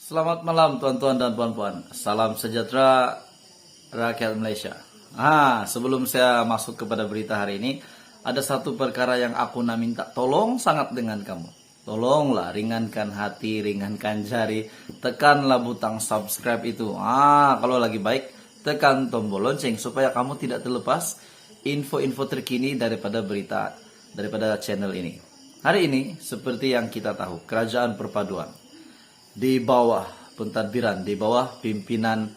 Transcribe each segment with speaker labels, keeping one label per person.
Speaker 1: Selamat malam tuan-tuan dan puan-puan. Salam sejahtera rakyat Malaysia. Sebelum saya masuk kepada berita hari ini, ada satu perkara yang aku nak minta tolong sangat dengan kamu. Tolonglah ringankan hati, ringankan jari, tekanlah butang subscribe itu. Kalau lagi baik, tekan tombol lonceng supaya kamu tidak terlepas info-info terkini daripada berita daripada channel ini. Hari ini, seperti yang kita tahu, Kerajaan Perpaduan di bawah pentadbiran, di bawah pimpinan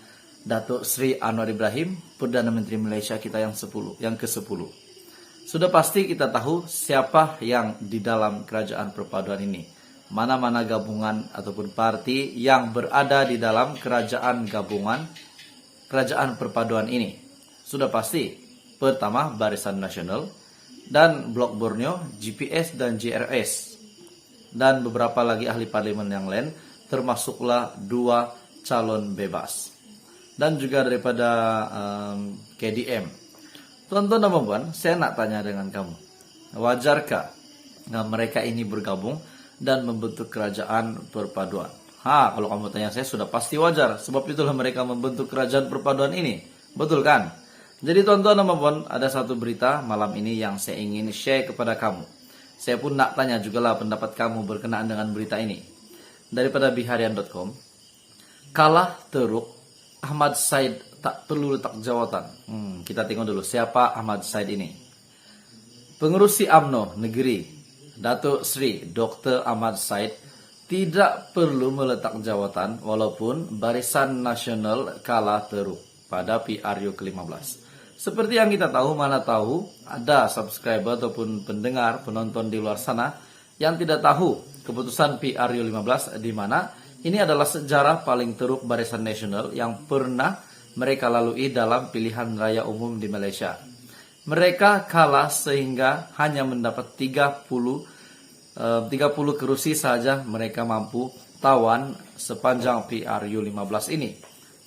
Speaker 1: Datuk Seri Anwar Ibrahim, Perdana Menteri Malaysia kita yang ke-10. Sudah pasti kita tahu siapa yang di dalam Kerajaan Perpaduan ini. Mana-mana gabungan ataupun parti yang berada di dalam Kerajaan Perpaduan ini. Sudah pasti, pertama Barisan Nasional, dan Blok Borneo, GPS dan GRS. Dan beberapa lagi ahli parlimen yang lain, termasuklah 2 calon bebas. Dan juga daripada KDM. Tuan-tuan dan puan, saya nak tanya dengan kamu. Wajarkah mereka ini bergabung dan membentuk Kerajaan Perpaduan? Kalau kamu tanya saya, sudah pasti wajar. Sebab itulah mereka membentuk Kerajaan Perpaduan ini. Betul kan? Jadi tuan-tuan dan puan, ada satu berita malam ini yang saya ingin share kepada kamu. Saya pun nak tanya jugalah pendapat kamu berkenaan dengan berita ini. Daripada biharian.com, kalah teruk, Ahmad Said tak perlu letak jawatan. Kita tengok dulu siapa Ahmad Said ini. Pengerusi UMNO Negeri, Datuk Seri Dr. Ahmad Said tidak perlu meletak jawatan walaupun Barisan Nasional kalah teruk pada PRU ke-15. Seperti yang kita tahu, mana tahu ada subscriber ataupun pendengar, penonton di luar sana yang tidak tahu keputusan PRU 15 di mana ini adalah sejarah paling teruk Barisan Nasional yang pernah mereka lalui dalam pilihan raya umum di Malaysia. Mereka kalah sehingga hanya mendapat 30 kerusi saja mereka mampu tawan sepanjang PRU 15 ini.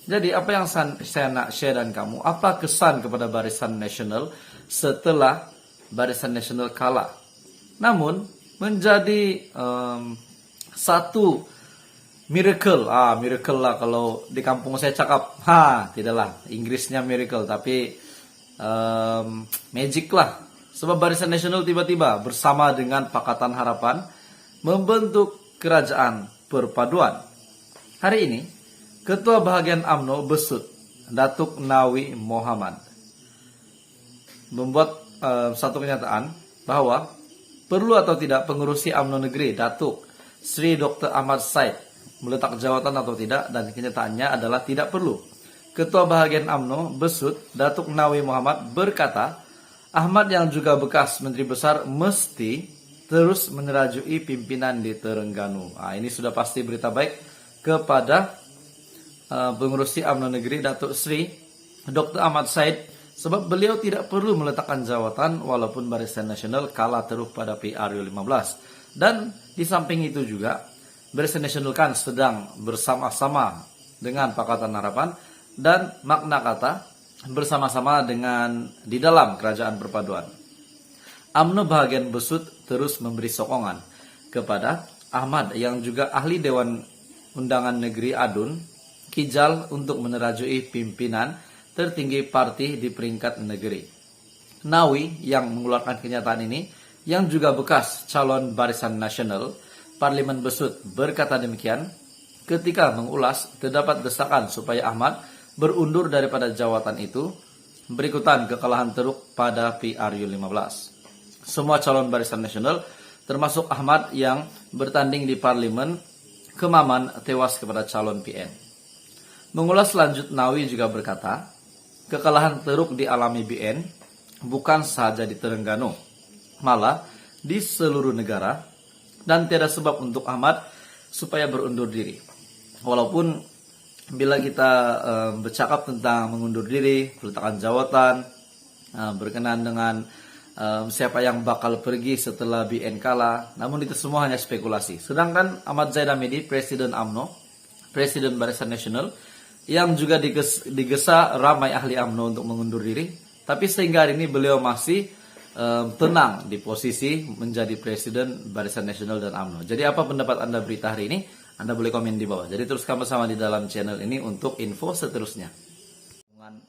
Speaker 1: Jadi apa yang saya nak share dan kamu, apa kesan kepada Barisan Nasional setelah Barisan Nasional kalah? Namun menjadi satu miracle, miracle lah kalau di kampung saya cakap, tidaklah Inggrisnya miracle, tapi magic lah. Sebab Barisan Nasional tiba-tiba bersama dengan Pakatan Harapan membentuk Kerajaan Perpaduan. Hari ini Ketua Bahagian UMNO Besut, Datuk Nawi Mohamad, membuat satu kenyataan bahwa perlu atau tidak pengurusi UMNO Negeri, Datuk Seri Dr. Ahmad Said, meletak jawatan atau tidak, dan kenyataannya adalah tidak perlu. Ketua Bahagian UMNO Besut, Datuk Nawi Mohamad berkata, Ahmad yang juga bekas Menteri Besar mesti terus menerajui pimpinan di Terengganu. Ini sudah pasti berita baik kepada pengurusi UMNO Negeri Datuk Seri Dr. Ahmad Said, sebab beliau tidak perlu meletakkan jawatan walaupun Barisan Nasional kalah teruk pada PRU 15. Dan di samping itu juga Barisan Nasional kan sedang bersama-sama dengan Pakatan Harapan dan makna kata bersama-sama dengan di dalam Kerajaan Perpaduan. UMNO Bahagian Besut terus memberi sokongan kepada Ahmad yang juga ahli Dewan Undangan Negeri Adun Kijal untuk menerajui pimpinan tertinggi parti di peringkat negeri. Nawi yang mengeluarkan kenyataan ini, yang juga bekas calon Barisan Nasional, Parlimen Besut berkata demikian ketika mengulas terdapat desakan supaya Ahmad berundur daripada jawatan itu berikutan kekalahan teruk pada PRU 15. Semua calon Barisan Nasional termasuk Ahmad yang bertanding di Parlimen Kemaman tewas kepada calon PN. Mengulas lanjut, Nawi juga berkata, kekalahan teruk dialami BN bukan sahaja di Terengganu, malah di seluruh negara, dan tiada sebab untuk Ahmad supaya berundur diri. Walaupun bila kita bercakap tentang mengundur diri, peletakan jawatan, berkenaan dengan siapa yang bakal pergi setelah BN kalah, namun itu semua hanya spekulasi. Sedangkan Ahmad Zaid Hamidi, Presiden UMNO, Presiden Barisan Nasional, yang juga digesa ramai ahli UMNO untuk mengundur diri, tapi sehingga hari ini beliau masih tenang di posisi menjadi Presiden Barisan Nasional dan UMNO. Jadi apa pendapat Anda berita hari ini? Anda boleh komen di bawah. Jadi teruskan bersama di dalam channel ini untuk info seterusnya.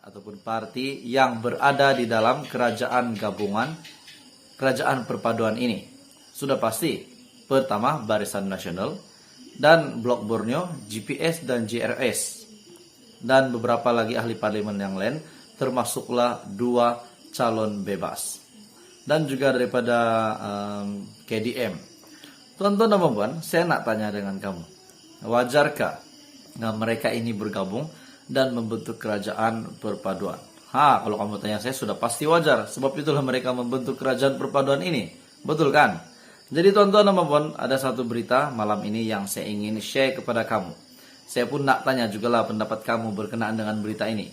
Speaker 1: Ataupun parti yang berada di dalam kerajaan gabungan, kerajaan perpaduan ini. Sudah pasti, pertama Barisan Nasional, dan Blok Borneo, GPS dan JRS. Dan beberapa lagi ahli parlemen yang lain, termasuklah 2 calon bebas. Dan juga daripada KDM. Tuan-tuan dan puan, saya nak tanya dengan kamu. Wajarkah mereka ini bergabung dan membentuk kerajaan perpaduan? Kalau kamu tanya saya, sudah pasti wajar. Sebab itulah mereka membentuk kerajaan perpaduan ini. Betul kan? Jadi tuan-tuan dan puan, ada satu berita malam ini yang saya ingin share kepada kamu. Saya pun nak tanya juga lah pendapat kamu berkenaan dengan berita ini.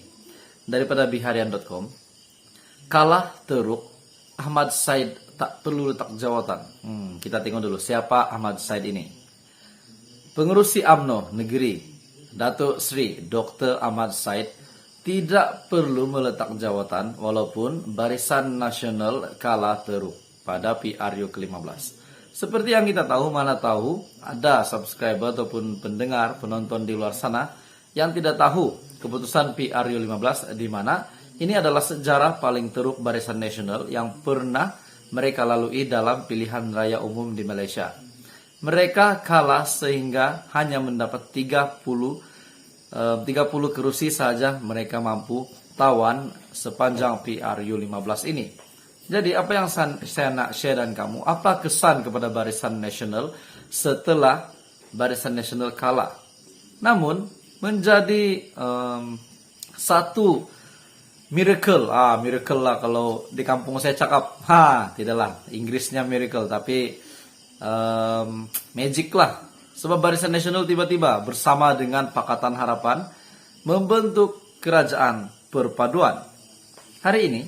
Speaker 1: Daripada biharian.com. Kalah teruk, Ahmad Said tak perlu letak jawatan. Kita tengok dulu siapa Ahmad Said ini. Pengerusi UMNO Negeri Datuk Sri Dr. Ahmad Said tidak perlu meletak jawatan walaupun Barisan Nasional kalah teruk pada PRU ke-15. Seperti yang kita tahu, mana tahu ada subscriber ataupun pendengar, penonton di luar sana yang tidak tahu keputusan PRU 15 di mana ini adalah sejarah paling teruk Barisan Nasional yang pernah mereka lalui dalam pilihan raya umum di Malaysia. Mereka kalah sehingga hanya mendapat 30 kerusi saja mereka mampu tawan sepanjang PRU 15 ini. Jadi apa yang saya nak share dan kamu, apa kesan kepada Barisan Nasional setelah Barisan Nasional kalah? Namun menjadi satu miracle, miracle lah kalau di kampung saya cakap, tidaklah Inggrisnya miracle, tapi magic lah. Sebab Barisan Nasional tiba-tiba bersama dengan Pakatan Harapan membentuk kerajaan perpaduan. Hari ini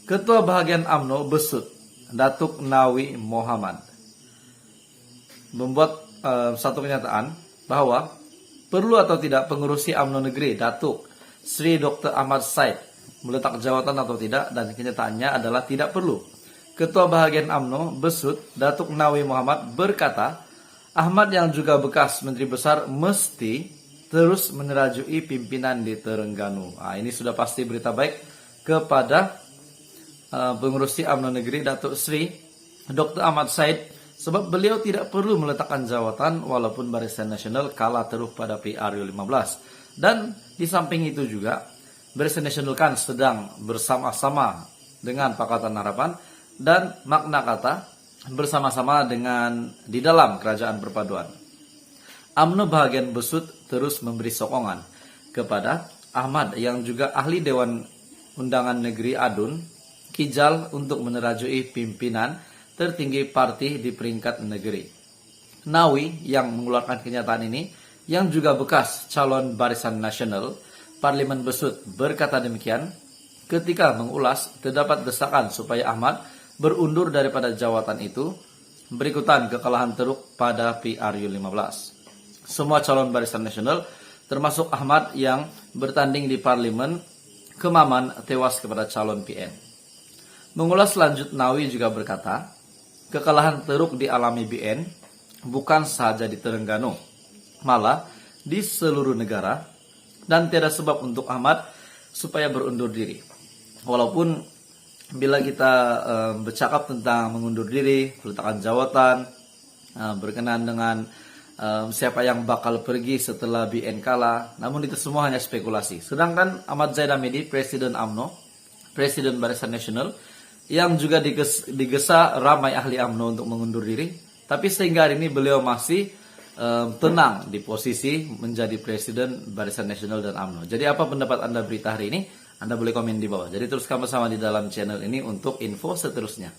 Speaker 1: Ketua Bahagian UMNO Besut, Datuk Nawi Muhammad, membuat satu kenyataan bahwa perlu atau tidak pengerusi UMNO Negeri Datuk Sri Dr. Ahmad Said meletak jawatan atau tidak, dan kenyataannya adalah tidak perlu. Ketua Bahagian UMNO Besut, Datuk Nawi Muhammad berkata, Ahmad yang juga bekas Menteri Besar mesti terus menyerajui pimpinan di Terengganu. Ini sudah pasti berita baik kepada pengurusi UMNO Negeri Datuk Sri Dr. Ahmad Said, sebab beliau tidak perlu meletakkan jawatan walaupun Barisan Nasional kalah teruk pada PRU 15. Dan di samping itu juga Barisan Nasional kan sedang bersama-sama dengan Pakatan Harapan dan makna kata bersama-sama dengan di dalam kerajaan perpaduan. UMNO Bahagian Besut terus memberi sokongan kepada Ahmad yang juga ahli Dewan Undangan Negeri Adun Kijal untuk menerajui pimpinan tertinggi parti di peringkat negeri. Nawi yang mengeluarkan kenyataan ini, yang juga bekas calon Barisan Nasional Parlimen Besut, berkata demikian ketika mengulas terdapat desakan supaya Ahmad berundur daripada jawatan itu berikutan kekalahan teruk pada PRU 15. Semua calon Barisan Nasional termasuk Ahmad yang bertanding di Parlimen Kemaman tewas kepada calon PN. Mengulas lanjut, Nawi juga berkata, kekalahan teruk dialami BN bukan sahaja di Terengganu, malah di seluruh negara, dan tiada sebab untuk Ahmad supaya berundur diri. Walaupun bila kita bercakap tentang mengundur diri, peletakan jawatan, berkenaan dengan siapa yang bakal pergi setelah BN kalah, namun itu semua hanya spekulasi. Sedangkan Ahmad Zaid Hamidi, Presiden UMNO, Presiden Barisan Nasional, yang juga digesa ramai ahli UMNO untuk mengundur diri, tapi sehingga hari ini beliau masih tenang di posisi menjadi Presiden Barisan Nasional dan UMNO. Jadi apa pendapat Anda berita hari ini? Anda boleh komen di bawah. Jadi teruskan bersama di dalam channel ini untuk info seterusnya.